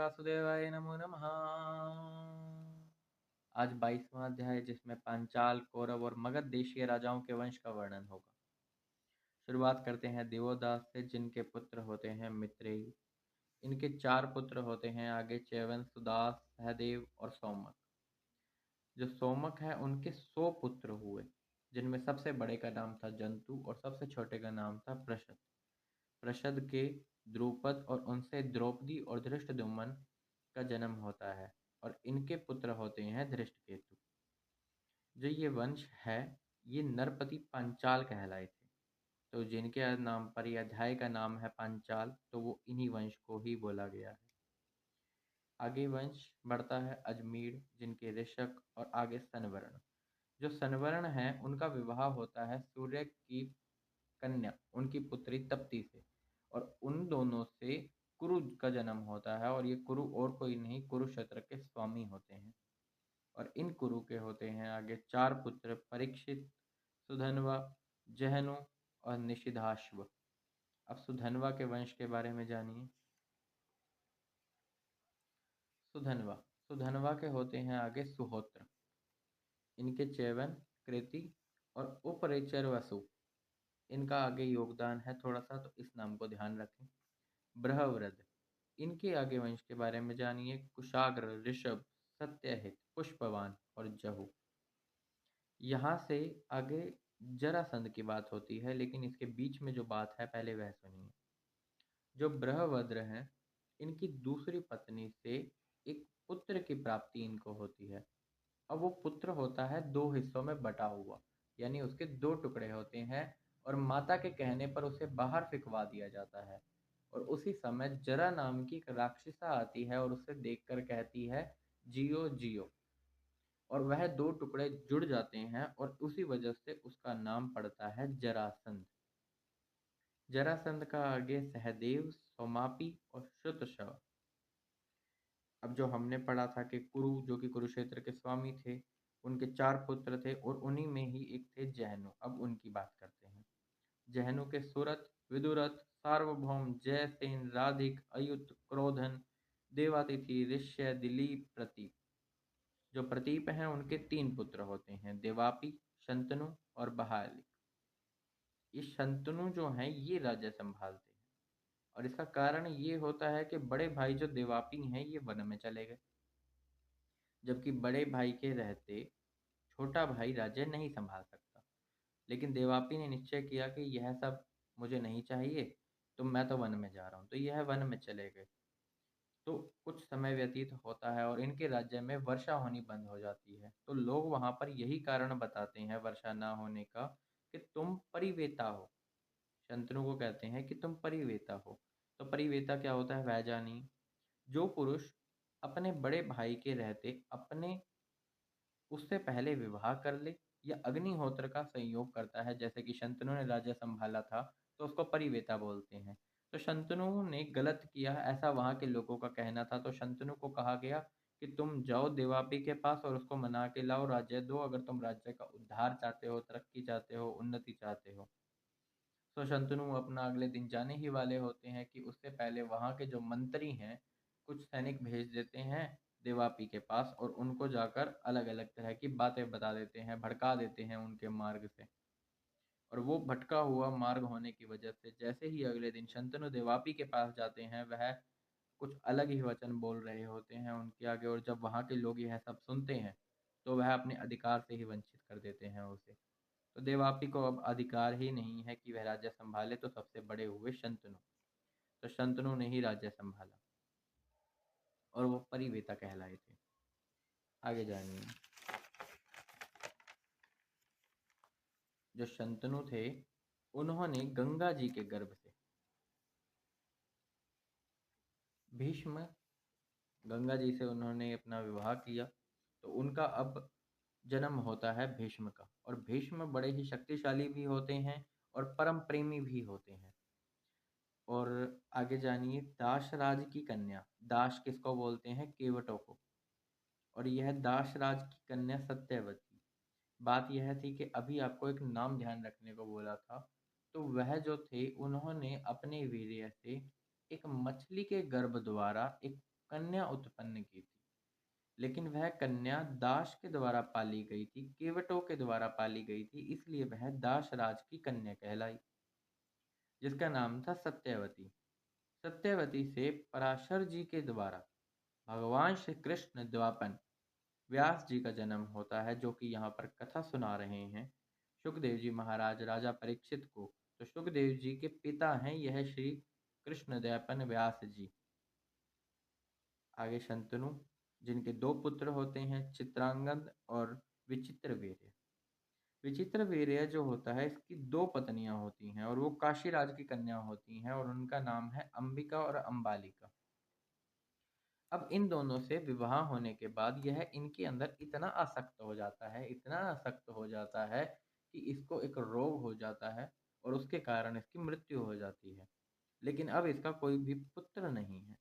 वासुदेवाय नमो नमः। आज 22वां अध्याय जिसमें पांचाल, कौरव और मगध देशीय राजाओं के वंश का वर्णन होगा। शुरुआत करते हैं दिवोदास से, जिनके पुत्र होते हैं मित्रेय। इनके 4 पुत्र होते हैं आगे च्यवन, सुदास, सहदेव और सोमक। जो सोमक है उनके 100 पुत्र हुए, जिनमें सबसे बड़े का नाम था जंतु और सबसे छोटे का नाम था प्रशद। प्रशद के द्रुपद और उनसे द्रौपदी और धृष्टद्युम्न का जन्म होता है और इनके पुत्र होते हैं धृष्टकेतु। जो ये वंश है ये नरपति पांचाल कहलाए थे। तो जिनके नाम पर यह अध्याय का नाम है पांचाल, तो वो इन्हीं वंश को ही बोला गया है। आगे वंश बढ़ता है अजमीर, जिनके ऋषक और आगे सनवर्ण। जो सनवर्ण है उनका विवाह होता है सूर्य की कन्या उनकी पुत्री तप्ती से, और उन दोनों से कुरु का जन्म होता है। और ये कुरु और कोई नहीं, कुरुक्षेत्र के स्वामी होते हैं। और इन कुरु के होते हैं आगे 4 पुत्र, परीक्षित, सुधन्वा, जहनु और निषिधाश्व। अब सुधन्वा के वंश के बारे में जानिए। सुधन्वा सुधन्वा के होते हैं आगे सुहोत्र। इनके च्यवन, कृति और उपरेचर वसु। इनका आगे योगदान है थोड़ा सा, तो इस नाम को ध्यान रखें। बृहव्रत। इनके आगे वंश के बारे में जानिए। कुशाग्र, ऋषभ, सत्यहित, पुष्पवान और जहु। यहाँ से आगे जरासंध की बात होती है, लेकिन इसके बीच में जो बात है पहले वह सुनिए। जो बृहभद्र हैं इनकी दूसरी पत्नी से एक पुत्र की प्राप्ति इनको होती है। अब वो पुत्र होता है 2 हिस्सों में बटा हुआ, यानी उसके 2 टुकड़े होते हैं और माता के कहने पर उसे बाहर फिकवा दिया जाता है। और उसी समय जरा नाम की एक राक्षसा आती है और उसे देखकर कहती है जियो जियो, और वह 2 टुकड़े जुड़ जाते हैं और उसी वजह से उसका नाम पड़ता है जरासंध। जरासंध का आगे सहदेव, सोमापी और श्रुतशव। अब जो हमने पढ़ा था कि कुरु, जो कि कुरुक्षेत्र के स्वामी थे, उनके 4 पुत्र थे और उन्हीं में ही एक थे जहनु। अब उनकी बात करते हैं। जहनु के सुरथ, विदुरथ, सार्वभौम, जयसेन, राधिक, अयुत, क्रोधन, देवातिथि, ऋष्य, दिलीप, प्रतीप। जो प्रतीप हैं उनके 3 पुत्र होते हैं, देवापी, शंतनु और बहालिक। ये शंतनु जो हैं ये राज्य संभालते हैं, और इसका कारण ये होता है कि बड़े भाई जो देवापी हैं ये वन में चले गए, जबकि बड़े भाई के रहते छोटा भाई राज्य नहीं संभाल सकता। लेकिन देवापी ने निश्चय किया कि यह सब मुझे नहीं चाहिए, तो मैं तो वन में जा रहा हूँ, तो यह वन में चले गए। तो कुछ समय व्यतीत होता है और इनके राज्य में वर्षा होनी बंद हो जाती है। तो लोग वहां पर यही कारण बताते हैं वर्षा ना होने का, कि तुम परिवेता हो। शंतनु को कहते हैं कि तुम परिवेता हो। तो परिवेता क्या होता है वह जानिए। जो पुरुष अपने बड़े भाई के रहते अपने उससे पहले विवाह कर ले, या अग्निहोत्र का संयोग करता है, जैसे कि शंतनु ने राज्य संभाला था, तो उसको परिवेता बोलते हैं। तो शंतनु ने गलत किया, ऐसा वहां के लोगों का कहना था। तो शंतनु को कहा गया कि तुम जाओ देवापी के पास और उसको मना के लाओ, राज्य दो, अगर तुम राज्य का उद्धार चाहते हो, तरक्की चाहते हो, उन्नति चाहते हो। तो शंतनु अपना अगले दिन जाने ही वाले होते हैं कि उससे पहले वहां के जो मंत्री हैं कुछ सैनिक भेज देते हैं देवापी के पास, और उनको जाकर अलग अलग तरह की बातें बता देते हैं, भड़का देते हैं उनके मार्ग से। और वो भटका हुआ मार्ग होने की वजह से जैसे ही अगले दिन शंतनु देवापी के पास जाते हैं, वह कुछ अलग ही वचन बोल रहे होते हैं उनके आगे। और जब वहाँ के लोग यह सब सुनते हैं तो वह अपने अधिकार से ही वंचित कर देते हैं उसे। तो देवापी को अब अधिकार ही नहीं है कि वह राज्य संभाले, तो सबसे बड़े हुए शंतनु। तो शंतनु ने ही राज्य संभाला और वो परिवेता कहलाए थे। आगे जानिए। जो शंतनु थे उन्होंने गंगा जी के गर्भ से भीष्म, गंगा जी से उन्होंने अपना विवाह किया, तो उनका अब जन्म होता है भीष्म का। और भीष्म बड़े ही शक्तिशाली भी होते हैं और परम प्रेमी भी होते हैं। और आगे जानिए। दाशराज की कन्या, दाश किसको बोलते हैं? केवटों को। और यह दाशराज की कन्या सत्यवती। बात यह थी कि अभी आपको एक नाम ध्यान रखने को बोला था। तो वह जो थे उन्होंने अपने वीर्य से एक मछली के गर्भ द्वारा एक कन्या उत्पन्न की थी, लेकिन वह कन्या दाश के द्वारा पाली गई थी, केवटों के द्वारा पाली गई थी, इसलिए वह दाश राज की कन्या कहलाई, जिसका नाम था सत्यवती। सत्यवती से पराशर जी के द्वारा भगवान श्री कृष्ण द्वापन व्यास जी का जन्म होता है, जो कि यहाँ पर कथा सुना रहे हैं सुखदेव जी महाराज राजा परीक्षित को। तो सुखदेव जी के पिता हैं यह श्री कृष्ण द्वापन व्यास जी। आगे शंतनु, जिनके दो पुत्र होते हैं, चित्रांगद और विचित्रवीर्य। विचित्रवीर्य जो होता है, इसकी दो पत्नियां होती हैं और वो काशीराज की कन्या होती हैं और उनका नाम है अंबिका और अंबालिका। अब इन दोनों से विवाह होने के बाद यह इनके अंदर इतना आसक्त हो जाता है, इतना आसक्त हो जाता है कि इसको एक रोग हो जाता है और उसके कारण इसकी मृत्यु हो जाती है। लेकिन अब इसका कोई भी पुत्र नहीं है,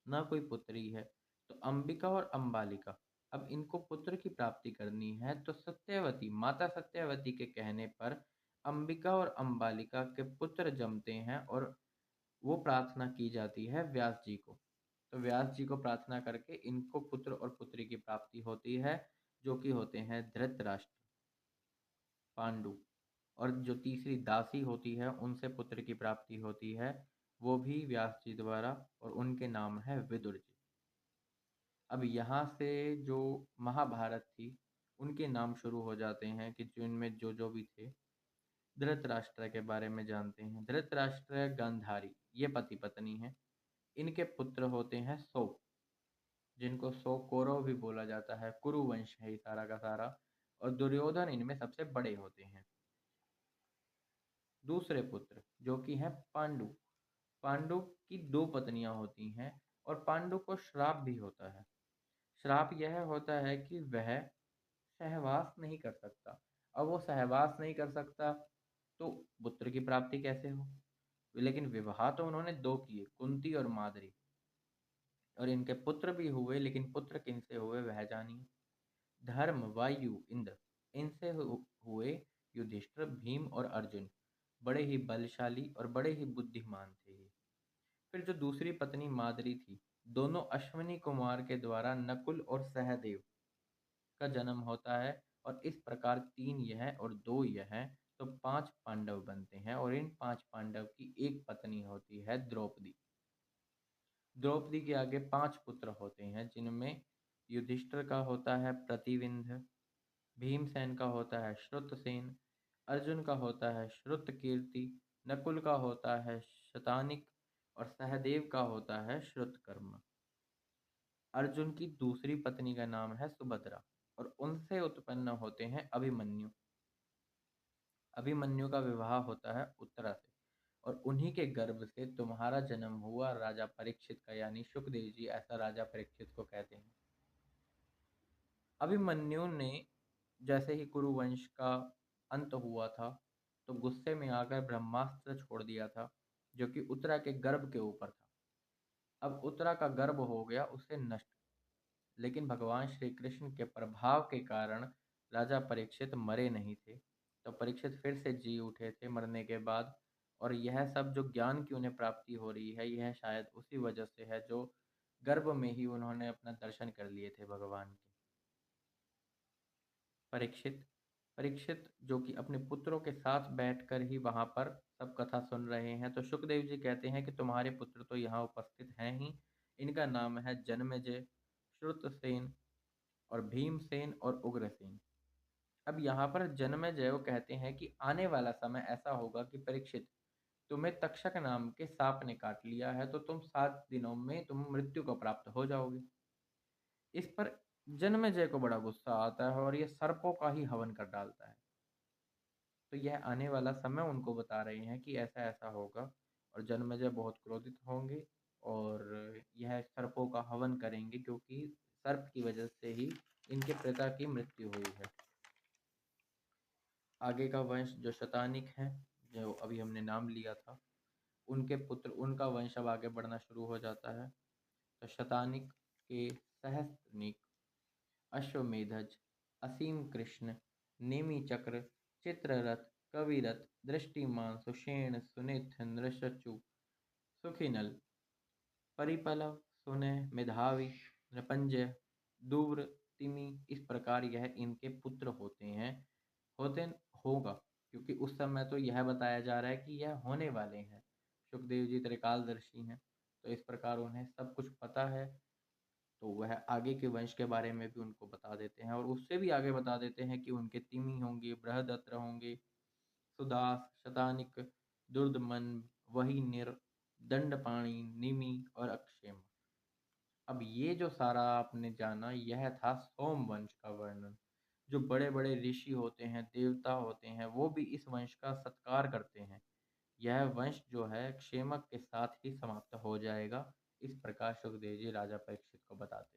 ना कोई पुत्री है। तो अंबिका और अंबालिका, अब इनको पुत्र की प्राप्ति करनी है, तो सत्यवती, माता सत्यवती के कहने पर अंबिका और अंबालिका के पुत्र जमते हैं और वो प्रार्थना की जाती है व्यास जी को। तो व्यास जी को प्रार्थना करके इनको पुत्र और पुत्री की प्राप्ति होती है, जो कि होते हैं धृतराष्ट्र, पांडु, और जो तीसरी दासी होती है उनसे पुत्र की प्राप्ति होती है, वो भी व्यास जी द्वारा, और उनके नाम है विदुर जी। अब यहाँ से जो महाभारत थी उनके नाम शुरू हो जाते हैं कि जिनमें जो जो भी थे। धृतराष्ट्र के बारे में जानते हैं। धृतराष्ट्र गांधारी, ये पति पत्नी है। इनके पुत्र होते हैं 100, जिनको 100 कौरव भी बोला जाता है। कुरु वंश है ये सारा का सारा, और दुर्योधन इनमें सबसे बड़े होते हैं। दूसरे पुत्र जो कि हैं पांडु। पांडु की दो पत्नियां होती हैं और पांडु को श्राप भी होता है। श्राप यह होता है कि वह सहवास नहीं कर सकता। अब वो सहवास नहीं कर सकता तो पुत्र की प्राप्ति कैसे हो? लेकिन विवाह तो उन्होंने दो किए, कुंती और माद्री, और इनके पुत्र भी हुए, लेकिन पुत्र किनसे हुए वह जानिए। धर्म, वायु, इंद्र, इनसे हुए युधिष्ठिर, भीम और अर्जुन। बड़े ही बलशाली और बड़े ही बुद्धिमान थे ये। फिर जो दूसरी पत्नी माद्री थी, दोनों अश्विनी कुमार के द्वारा नकुल और सहदेव का जन्म होता है, और इस प्रकार 3 यह और 2 यह, तो 5 पांडव बनते हैं, और इन 5 पांडव की एक पत्नी होती है द्रौपदी। द्रौपदी के आगे 5 पुत्र होते हैं, जिनमें युधिष्ठिर का होता है प्रतिविंध्य, भीमसेन का होता है श्रुतसेन, अर्जुन का होता है श्रुतकीर्ति, नकुल का होता है शतानिक, और सहदेव का होता है श्रुतकर्म। अर्जुन की दूसरी पत्नी का नाम है सुभद्रा, और उनसे उत्पन्न होते हैं अभिमन्यु। अभिमन्यु का विवाह होता है उत्तरा से, और उन्हीं के गर्भ से तुम्हारा जन्म हुआ राजा परीक्षित का, यानी सुखदेव जी ऐसा राजा परीक्षित को कहते हैं। अभिमन्यु ने जैसे ही कुरुवंश का अंत हुआ था, तो गुस्से में आकर ब्रह्मास्त्र छोड़ दिया था, जो कि उत्तरा के गर्भ के ऊपर था। अब उत्तरा का गर्भ हो गया उसे नष्ट, लेकिन भगवान श्री कृष्ण के प्रभाव के कारण राजा परीक्षित मरे नहीं थे। तो परीक्षित फिर से जी उठे थे मरने के बाद, और यह सब जो ज्ञान की उन्हें प्राप्ति हो रही है, यह शायद उसी वजह से है जो गर्भ में ही उन्होंने अपना दर्शन कर लिए थे भगवान के। परीक्षित परीक्षित जो कि अपने पुत्रों के साथ बैठकर ही वहां पर सब कथा सुन रहे हैं, तो सुखदेव जी कहते हैं कि तुम्हारे पुत्र तो यहाँ उपस्थित हैं ही। इनका नाम है जन्मेजय, श्रुतसेन और भीमसेन और उग्रसेन। अब यहाँ पर जन्मेजय वो कहते हैं कि आने वाला समय ऐसा होगा कि परीक्षित, तुम्हें तक्षक नाम के सांप ने काट लिया है, तो तुम 7 दिनों में तुम मृत्यु को प्राप्त हो जाओगे। इस पर जन्मेजय को बड़ा गुस्सा आता है और ये सर्पों का ही हवन कर डालता है। तो यह आने वाला समय उनको बता रहे हैं कि ऐसा ऐसा होगा, और जन्मेजय बहुत क्रोधित होंगे और यह सर्पों का हवन करेंगे, क्योंकि सर्प की वजह से ही इनके पिता की मृत्यु हुई है। आगे का वंश जो शतानिक है, जो अभी हमने नाम लिया था, उनके पुत्र, उनका वंश अब आगे बढ़ना शुरू हो जाता है। तो शतानिक के सहस्त्रनिक, अश्वमेधज, असीम कृष्ण, नेमी चक्र, चित्ररथ, कविरथ, दृष्टिमान, सुषेण, सुनिथ, नृशचु, सुखिनल, परिपलव, सुने, मेधावी, नृपंजय, दूव्र, तिमी, इस प्रकार यह इनके पुत्र होते हैं। होते होगा, क्योंकि उस समय तो यह बताया जा रहा है कि यह होने वाले हैं। सुखदेव जी त्रिकालदर्शी हैं, तो इस प्रकार उन्हें सब कुछ पता है। तो वह आगे के वंश के बारे में भी उनको बता देते हैं और उससे भी आगे बता देते हैं कि उनके तिमी होंगे, बृहदत्र होंगे, सुदास, शतानिक, दुर्दमन, वहीनिर, दंडपाणि, निमि और अक्षेम। अब ये जो सारा आपने जाना, यह था सोम वंश का वर्णन। जो बड़े बड़े ऋषि होते हैं, देवता होते हैं, वो भी इस वंश का सत्कार करते हैं। यह वंश जो है क्षेमक के साथ ही समाप्त हो जाएगा। इस प्रकार सुखदेव जी राजा परीक्षित को बताते हैं।